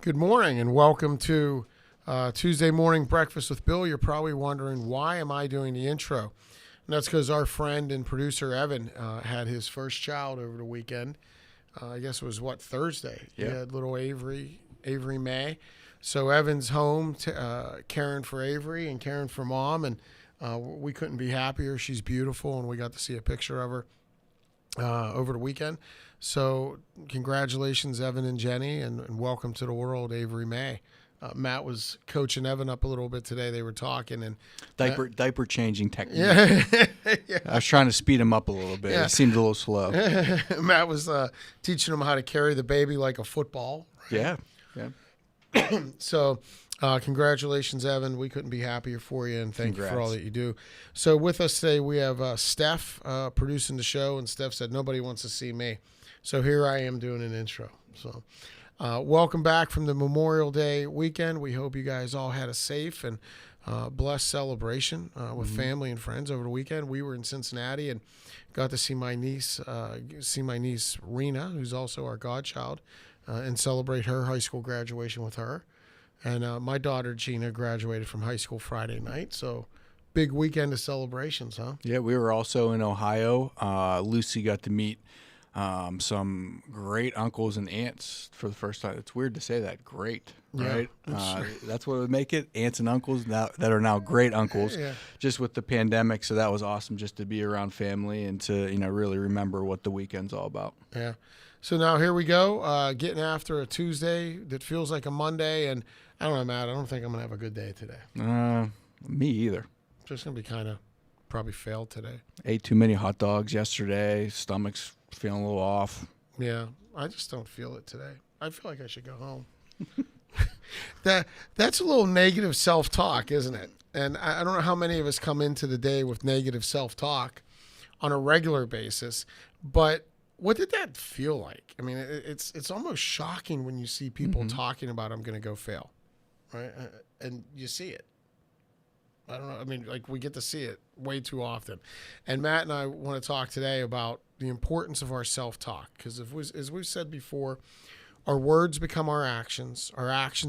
Good morning and welcome to Tuesday Morning Breakfast with Bill. You're probably wondering, why am I doing the intro? And that's because our friend and producer Evan had his first child over the weekend. I guess it was, Thursday? Yeah. He had little Avery May. So Evan's home caring for Avery and caring for Mom, and we couldn't be happier. She's beautiful, and we got to see a picture of her over the weekend. So congratulations, Evan and Jenny, and welcome to the world, Avery May. Matt was coaching Evan up a little bit today. They were talking and diaper changing technique. Yeah. Yeah. I was trying to speed him up a little bit. Yeah. It seemed a little slow. Matt was teaching him how to carry the baby like a football. Yeah. So congratulations, Evan. We couldn't be happier for you, and thank you for all that you do. So with us today, we have Steph producing the show, and Steph said nobody wants to see me. So here I am doing an intro. So welcome back from the Memorial Day weekend. We hope you guys all had a safe and blessed celebration with family and friends over the weekend. We were in Cincinnati and got to see my niece, Rena, who's also our godchild, and celebrate her high school graduation with her. And my daughter, Gina, graduated from high school Friday night. So big weekend of celebrations, huh? Yeah, we were also in Ohio. Lucy got to meet some great uncles and aunts for the first time. It's weird to say that, great, right? That's what would make it, aunts and uncles that are now great uncles, just with the pandemic. So that was awesome, just to be around family and to really remember what the weekend's all about. Yeah. So now here we go, getting after a Tuesday that feels like a Monday, and I don't know, Matt, I don't think I'm going to have a good day today. Me either. Just going to be kind of probably failed today. Ate too many hot dogs yesterday. Stomach's feeling a little off. Yeah, I just don't feel it today. I feel like I should go home. That's a little negative self-talk, isn't it? And I don't know how many of us come into the day with negative self-talk on a regular basis, but what did that feel like? I mean, it's almost shocking when you see people talking about, I'm going to go fail, right? And you see it. I don't know. I mean, like, we get to see it way too often. And Matt and I want to talk today about the importance of our self-talk, because as we've said before, our words become our actions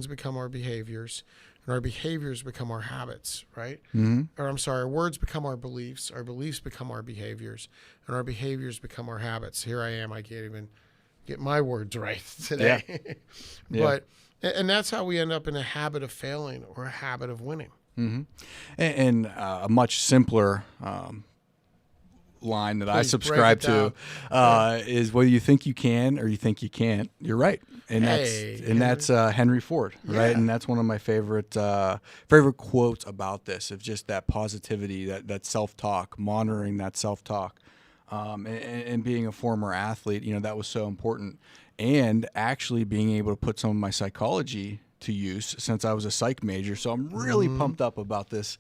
become our behaviors, and our behaviors become our habits, right? Or I'm sorry, our words become our beliefs become our behaviors, and our behaviors become our habits. Here I am, I can't even get my words right today. Yeah. And that's how we end up in a habit of failing or a habit of winning. And a much simpler line that I subscribe to is, whether you think you can or you think you can't, you're right. And that's Henry Ford, right? Yeah. And that's one of my favorite quotes about this, of just that positivity, that self-talk, monitoring that self-talk, and being a former athlete, that was so important. And actually being able to put some of my psychology to use, since I was a psych major. So I'm really pumped up about this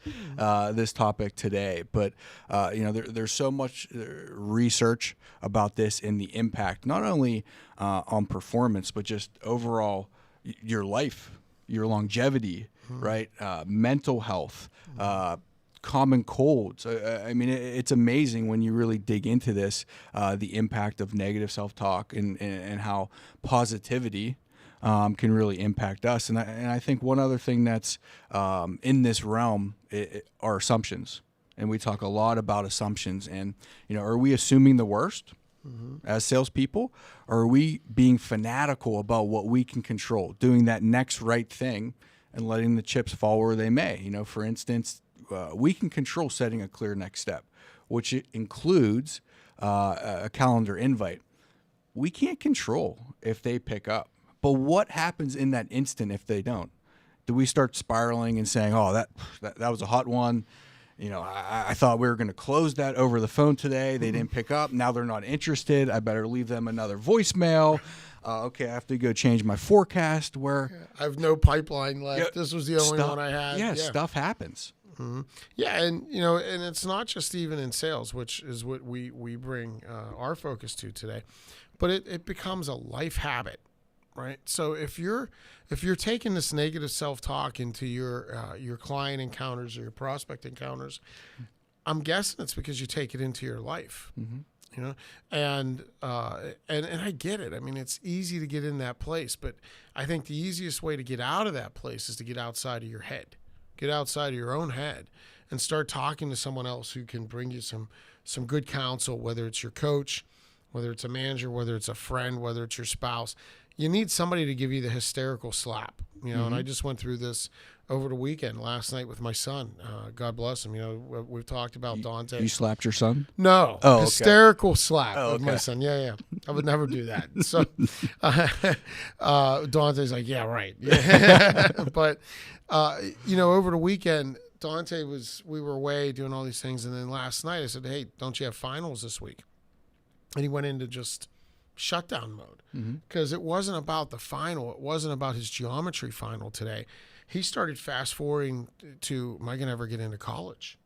topic today. But there's so much research about this and the impact, not only on performance, but just overall your life, your longevity, right? Mental health, common colds. I mean, it's amazing when you really dig into this, the impact of negative self-talk and how positivity can really impact us. And I think one other thing that's in this realm are assumptions. And we talk a lot about assumptions. And, are we assuming the worst as salespeople? Or are we being fanatical about what we can control, doing that next right thing and letting the chips fall where they may? For instance, we can control setting a clear next step, which includes a calendar invite. We can't control if they pick up. But what happens in that instant if they don't? Do we start spiraling and saying, "Oh, that was a hot one. I thought we were going to close that over the phone today. They didn't pick up. Now they're not interested. I better leave them another voicemail. Okay, I have to go change my forecast." Where I have no pipeline left. This was the only one I had. Yeah, stuff happens. Yeah, and and it's not just even in sales, which is what we bring our focus to today, but it becomes a life habit. Right. So if you're taking this negative self-talk into your client encounters or your prospect encounters, I'm guessing it's because you take it into your life. you know, and I get it. I mean, it's easy to get in that place, but I think the easiest way to get out of that place is to get outside of your head, get outside of your own head, and start talking to someone else who can bring you some good counsel, whether it's your coach, whether it's a manager, whether it's a friend, whether it's your spouse. You need somebody to give you the hysterical slap, you know. And I just went through this over the weekend last night with my son. God bless him. You know, we've talked about Dante. You slapped your son? No. Oh, okay. Hysterical slap Oh, with my okay. son. Yeah. I would never do that. So Dante's like, yeah, right. Yeah. But, you know, over the weekend, we were away doing all these things. And then last night I said, hey, don't you have finals this week? And he went into just shutdown mode because it wasn't about the final. It wasn't about his geometry final today. He started fast forwarding to, am I going to ever get into college?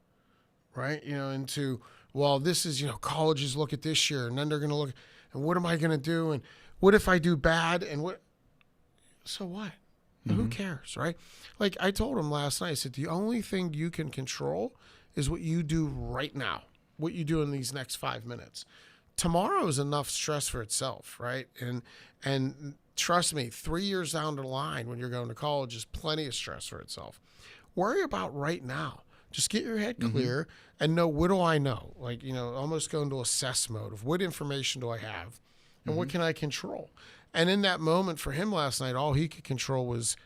Right? You know, into, well, this is, you know, colleges look at this year and then they're going to look, and what am I going to do? And what if I do bad? And what? So what? Who cares, right? Like I told him last night, I said, the only thing you can control is what you do right now, what you do in these next 5 minutes. Tomorrow is enough stress for itself, right? And trust me, 3 years down the line when you're going to college is plenty of stress for itself. Worry about right now. Just get your head clear and know, what do I know? Like, you know, almost go into assess mode of what information do I have and what can I control? And in that moment for him last night, all he could control was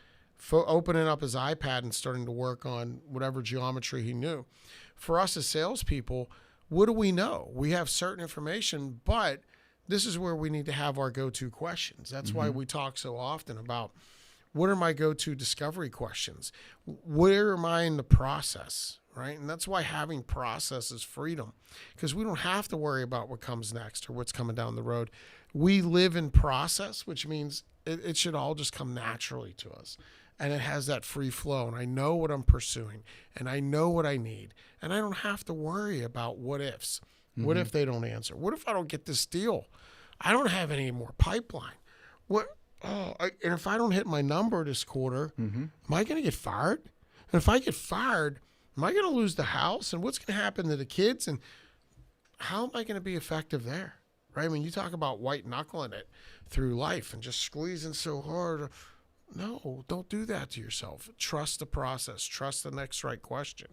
opening up his iPad and starting to work on whatever geometry he knew. For us as salespeople, what do we know? We have certain information, but this is where we need to have our go-to questions. That's why we talk so often about, what are my go-to discovery questions? Where am I in the process, right? And that's why having process is freedom, because we don't have to worry about what comes next or what's coming down the road. We live in process, which means it should all just come naturally to us. And it has that free flow. And I know what I'm pursuing. And I know what I need. And I don't have to worry about what ifs. What if they don't answer? What if I don't get this deal? I don't have any more pipeline. And if I don't hit my number this quarter, am I going to get fired? And if I get fired, am I going to lose the house? And what's going to happen to the kids? And how am I going to be effective there? Right? I mean, you talk about white knuckling it through life and just squeezing so hard. No, don't do that to yourself. Trust the process. Trust the next right question.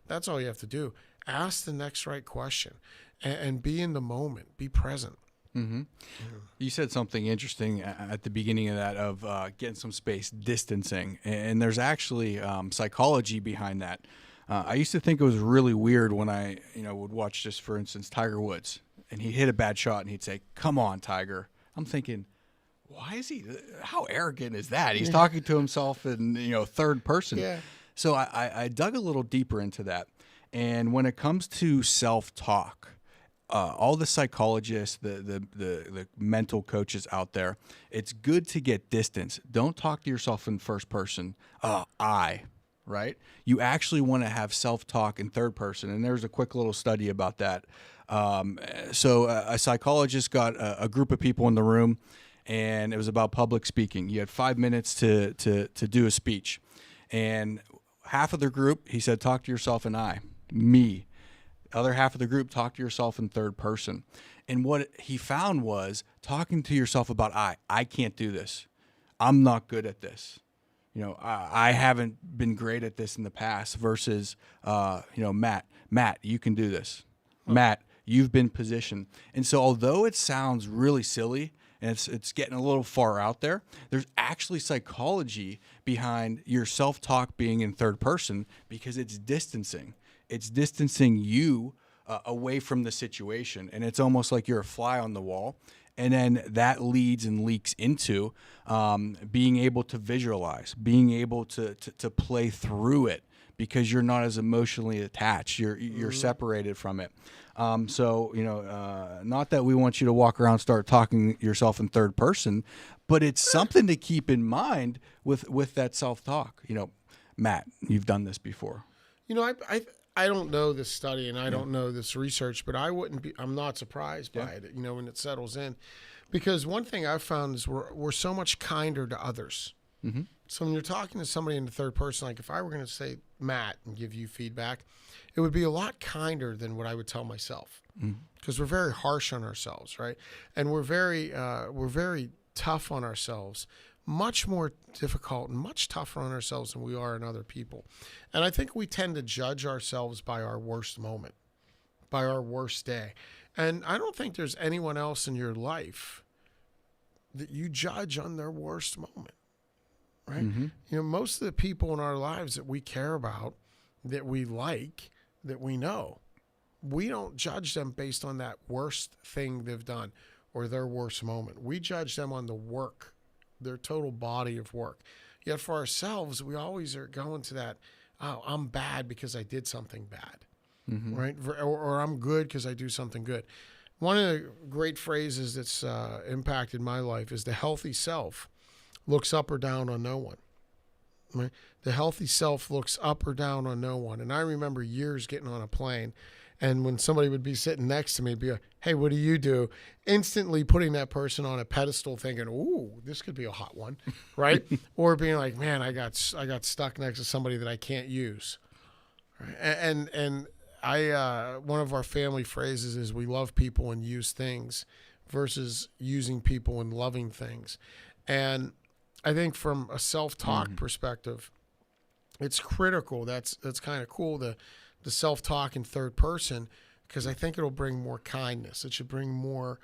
That's all you have to do. Ask the next right question and be in the moment. Be present. You said something interesting at the beginning of that, of getting some space, distancing. And there's actually psychology behind that. I used to think it was really weird when I would watch, just for instance, Tiger Woods. And he'd hit a bad shot and he'd say, "Come on, Tiger." I'm thinking, why is he? How arrogant is that? He's talking to himself in third person. Yeah. So I dug a little deeper into that, and when it comes to self-talk, all the psychologists, the mental coaches out there, it's good to get distance. Don't talk to yourself in first person. Right? You actually want to have self-talk in third person, and there's a quick little study about that. So a psychologist got a group of people in the room, and it was about public speaking. You had 5 minutes to do a speech. And half of the group, he said, talk to yourself in me. The other half of the group, talk to yourself in third person. And what he found was talking to yourself about I can't do this. I'm not good at this. I haven't been great at this in the past versus, Matt, you can do this. Matt, you've been positioned. And so although it sounds really silly and it's getting a little far out there, there's actually psychology behind your self-talk being in third person, because it's distancing. It's distancing you away from the situation. And it's almost like you're a fly on the wall. And then that leads and leaks into being able to visualize, being able to play through it, because you're not as emotionally attached. You're separated from it. Not that we want you to walk around and start talking yourself in third person, but it's something to keep in mind with that self-talk. Matt, you've done this before. I don't know this study and I don't know this research, but I'm not surprised by it, when it settles in, because one thing I've found is we're so much kinder to others So when you're talking to somebody in the third person, like if I were going to say Matt and give you feedback, it would be a lot kinder than what I would tell myself, because we're very harsh on ourselves, right? And we're very tough on ourselves, much more difficult and much tougher on ourselves than we are on other people. And I think we tend to judge ourselves by our worst moment, by our worst day. And I don't think there's anyone else in your life that you judge on their worst moment, right? You know, most of the people in our lives that we care about, that we like, that we know, we don't judge them based on that worst thing they've done or their worst moment. We judge them on the work, their total body of work. Yet for ourselves, we always are going to that, oh, I'm bad because I did something bad, right? Or I'm good because I do something good. One of the great phrases that's impacted my life is the healthy self looks up or down on no one. Right? The healthy self looks up or down on no one. And I remember years getting on a plane, and when somebody would be sitting next to me, be like, hey, what do you do? Instantly putting that person on a pedestal thinking, ooh, this could be a hot one, right? Or being like, man, I got stuck next to somebody that I can't use. Right? And I one of our family phrases is we love people and use things versus using people and loving things. And I think from a self-talk perspective, it's critical. That's kind of cool, the self-talk in third person, because I think it'll bring more kindness. It should bring more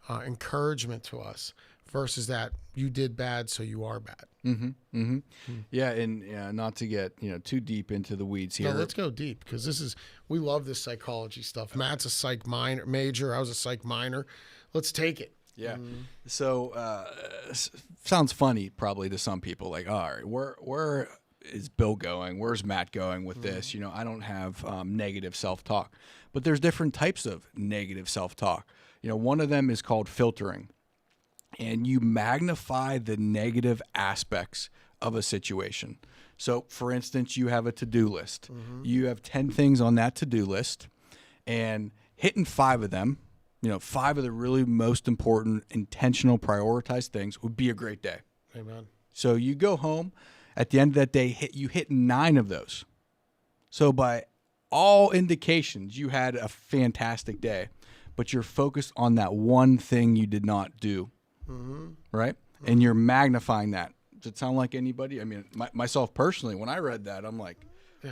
encouragement to us versus that you did bad, so you are bad. Yeah, and not to get too deep into the weeds here. No, let's go deep, because we love this psychology stuff. Matt's a psych major. I was a psych minor. Let's take it. Yeah. So sounds funny probably to some people. Like, all right, where is Bill going? Where's Matt going with this? I don't have negative self-talk. But there's different types of negative self-talk. One of them is called filtering. And you magnify the negative aspects of a situation. So, for instance, you have a to-do list. You have 10 things on that to-do list, and hitting 5 of them, 5 of the really most important, intentional, prioritized things would be a great day. Amen. So you go home, at the end of that day, you hit 9 of those. So by all indications, you had a fantastic day, but you're focused on that one thing you did not do, right? And you're magnifying that. Does it sound like anybody? I mean, myself personally, when I read that, I'm like,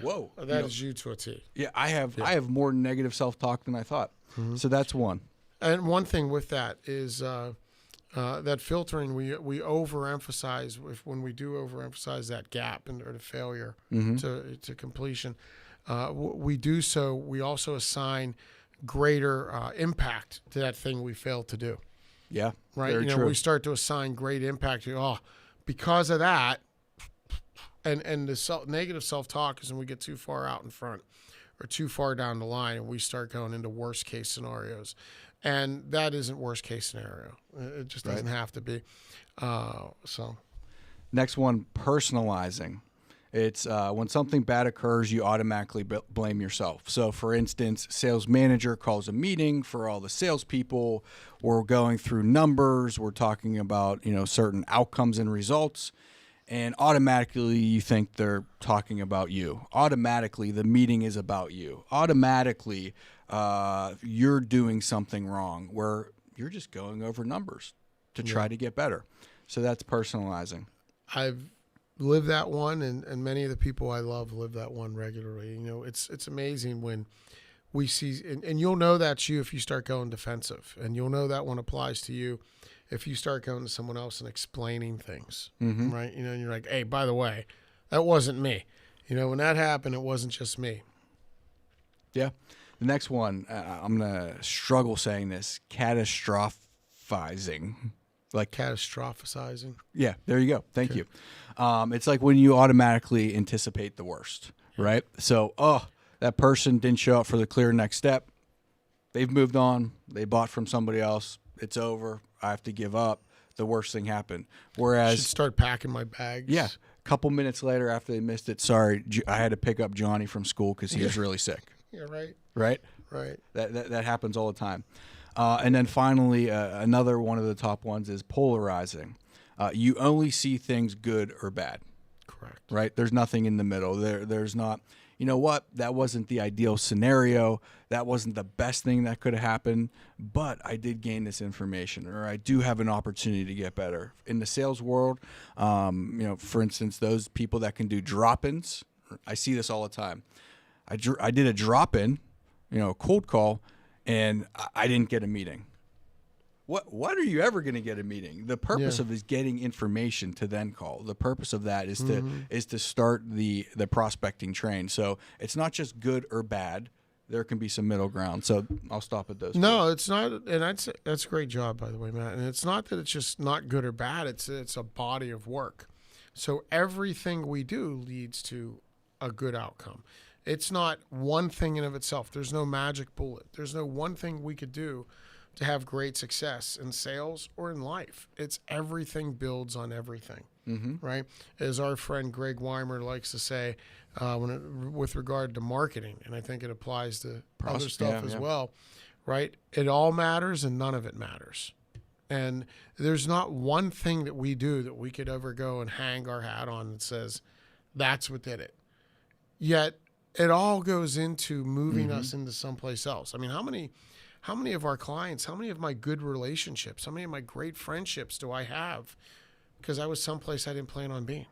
whoa. That is you to a T. Yeah, I have more negative self-talk than I thought. So that's one. And one thing with that is that filtering, we overemphasize when we do overemphasize that gap or the failure to completion. We do so. We also assign greater impact to that thing we failed to do. Yeah, right. Very true. We start to assign great impact to because of that, and the negative self-talk is when we get too far out in front or too far down the line, and we start going into worst case scenarios. And that isn't worst case scenario. It just doesn't have to be. So, next one, personalizing. It's when something bad occurs, you automatically blame yourself. So, for instance, sales manager calls a meeting for all the salespeople. We're going through numbers. We're talking about certain outcomes and results, and automatically you think they're talking about you. Automatically, the meeting is about you. Automatically, you're doing something wrong where you're just going over numbers to try to get better. So that's personalizing. I've lived that one, and many of the people I love live that one regularly. It's amazing when we see, and you'll know that's you if you start going defensive, and you'll know that one applies to you if you start going to someone else and explaining things, right? And you're like, hey, by the way, that wasn't me. When that happened, it wasn't just me. Yeah. The next one, I'm going to struggle saying this, catastrophizing. Like Catastrophizing. Yeah, there you go. Thank you. It's like when you automatically anticipate the worst, right? So, that person didn't show up for the clear next step. They've moved on. They bought from somebody else. It's over. I have to give up. The worst thing happened. Whereas, I should start packing my bags. Yeah. A couple minutes later after they missed it, sorry, I had to pick up Johnny from school because he was really sick. Yeah, right. Right? Right. That happens all the time. And then finally, another one of the top ones is polarizing. You only see things good or bad. Correct. Right? There's nothing in the middle. There's not, you know what? That wasn't the ideal scenario. That wasn't the best thing that could have happened, but I did gain this information, or I do have an opportunity to get better. In the sales world, for instance, those people that can do drop-ins, I see this all the time. I did a drop-in, a cold call, and I didn't get a meeting. What are you ever going to get a meeting? The purpose of is getting information to then call. The purpose of that is to start the prospecting train. So it's not just good or bad. There can be some middle ground. So I'll stop at those. No, it's not, and that's a great job, by the way, Matt. And it's not that it's just not good or bad. It's a body of work. So everything we do leads to a good outcome. It's not one thing in of itself. There's no magic bullet. There's no one thing we could do to have great success in sales or in life. It's everything builds on everything, right? As our friend Greg Weimer likes to say, with regard to marketing, and I think it applies to other stuff as well, right? It all matters and none of it matters. And there's not one thing that we do that we could ever go and hang our hat on that says, that's what did it. Yet it all goes into moving us into someplace else. I mean, how many of our clients, how many of my good relationships, how many of my great friendships do I have because I was someplace I didn't plan on being,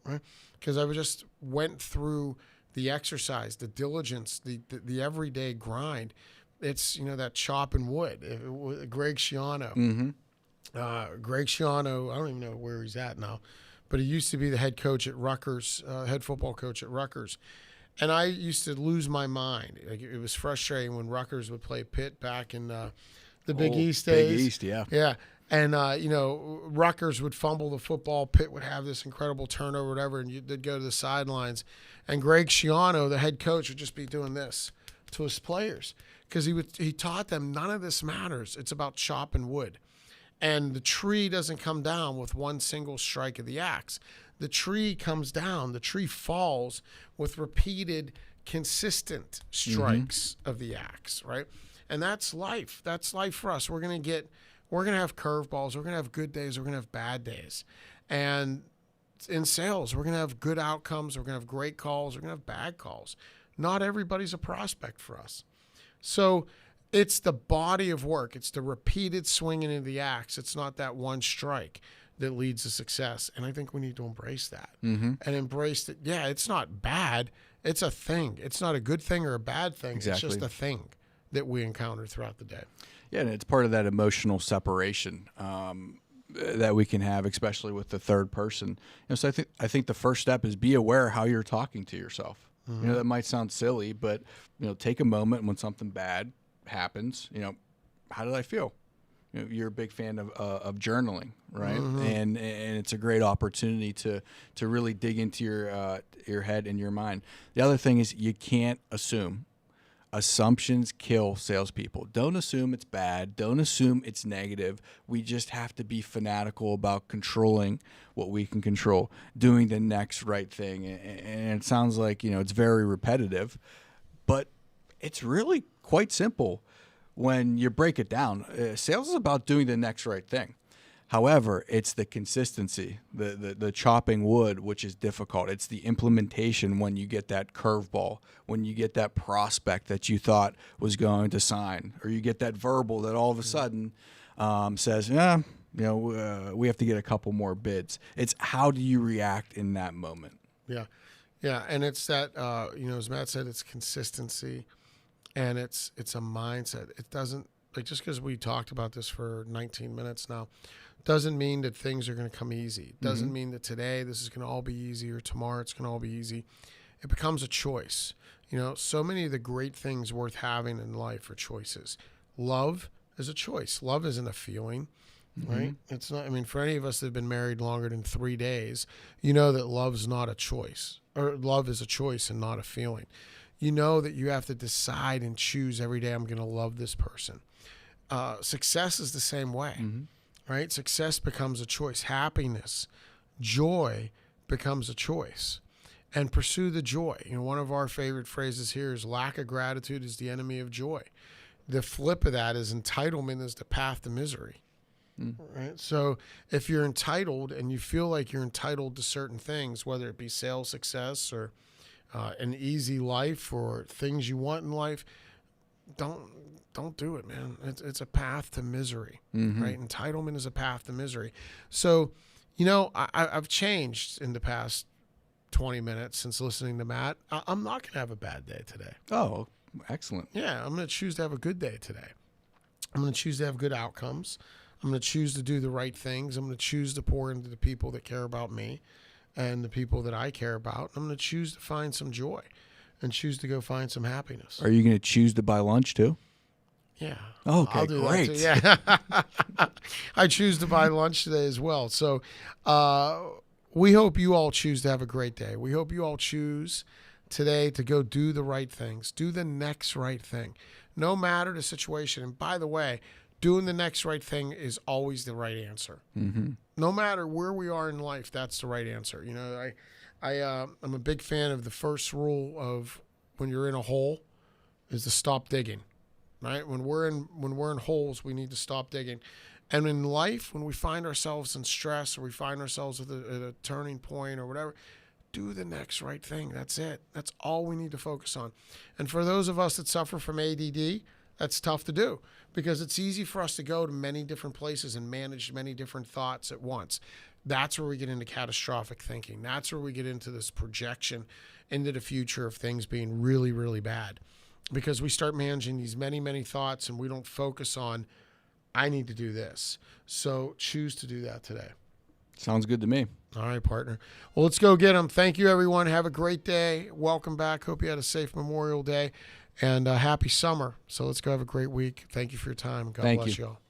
right? Because I just went through the exercise, the diligence, the everyday grind. It's, that chopping wood. Greg Schiano. Greg Schiano, I don't even know where he's at now, but he used to be the head coach at Rutgers, head football coach at Rutgers. And I used to lose my mind. Like, it was frustrating when Rutgers would play Pitt back in the Big East days. Big East, yeah. Yeah. And, Rutgers would fumble the football. Pitt would have this incredible turnover, whatever, and they'd go to the sidelines. And Greg Schiano, the head coach, would just be doing this to his players because he taught them none of this matters. It's about chopping wood. And the tree doesn't come down with one single strike of the axe. The tree comes down, the tree falls with repeated, consistent strikes of the axe, right? And that's life. That's life for us. We're going to have curveballs. We're going to have good days. We're going to have bad days. And in sales, we're going to have good outcomes. We're going to have great calls. We're going to have bad calls. Not everybody's a prospect for us. So it's the body of work. It's the repeated swinging of the axe. It's not that one strike that leads to success. And I think we need to embrace that and embrace that. Yeah, it's not bad. It's a thing. It's not a good thing or a bad thing. Exactly. It's just a thing that we encounter throughout the day. Yeah, and it's part of that emotional separation that we can have, especially with the third person. So I think the first step is be aware how you're talking to yourself. That might sound silly, but take a moment when something bad happens. How did I feel? You're a big fan of journaling, right? And it's a great opportunity to really dig into your head and your mind. The other thing is you can't assume. Assumptions kill salespeople. Don't assume it's bad. Don't assume it's negative. We just have to be fanatical about controlling what we can control, doing the next right thing. And it sounds like it's very repetitive, but it's really quite simple. When you break it down, sales is about doing the next right thing. However, it's the consistency, the chopping wood, which is difficult. It's the implementation when you get that curveball, when you get that prospect that you thought was going to sign, or you get that verbal that all of a sudden says, we have to get a couple more bids. It's how do you react in that moment? Yeah. Yeah, and it's that, as Matt said, it's consistency. And it's a mindset. It doesn't, just because we talked about this for 19 minutes now, doesn't mean that things are going to come easy. It doesn't mean that today this is going to all be easy or tomorrow it's going to all be easy. It becomes a choice. So many of the great things worth having in life are choices. Love is a choice. Love isn't a feeling, right? It's not, for any of us that have been married longer than 3 days, that love's not a choice, or love is a choice and not a feeling. That you have to decide and choose every day, I'm going to love this person. Success is the same way, right? Success becomes a choice. Happiness, joy becomes a choice. And pursue the joy. One of our favorite phrases here is lack of gratitude is the enemy of joy. The flip of that is entitlement is the path to misery, Right. So if you're entitled and you feel like you're entitled to certain things, whether it be sales success or an easy life or things you want in life, don't do it, man. It's a path to misery, right? Entitlement is a path to misery. So, I've changed in the past 20 minutes since listening to Matt. I'm not going to have a bad day today. Oh, excellent. Yeah, I'm going to choose to have a good day today. I'm going to choose to have good outcomes. I'm going to choose to do the right things. I'm going to choose to pour into the people that care about me and the people that I care about. I'm going to choose to find some joy and choose to go find some happiness. Are you going to choose to buy lunch too? Yeah. Okay, I'll do great. That too. Yeah. I choose to buy lunch today as well. So we hope you all choose to have a great day. We hope you all choose today to go do the right things. Do the next right thing, no matter the situation. And by the way, doing the next right thing is always the right answer. No matter where we are in life, that's the right answer. I'm a big fan of the first rule of when you're in a hole is to stop digging. Right? When we're in holes, we need to stop digging. And in life, when we find ourselves in stress or we find ourselves at a turning point or whatever, do the next right thing. That's it. That's all we need to focus on. And for those of us that suffer from ADD, that's tough to do because it's easy for us to go to many different places and manage many different thoughts at once. That's where we get into catastrophic thinking. That's where we get into this projection into the future of things being really, really bad. Because we start managing these many, many thoughts and we don't focus on, I need to do this. So choose to do that today. Sounds good to me. All right, partner. Well, let's go get them. Thank you, everyone. Have a great day. Welcome back. Hope you had a safe Memorial Day and happy summer. So let's go have a great week. Thank you for your time. God bless you all.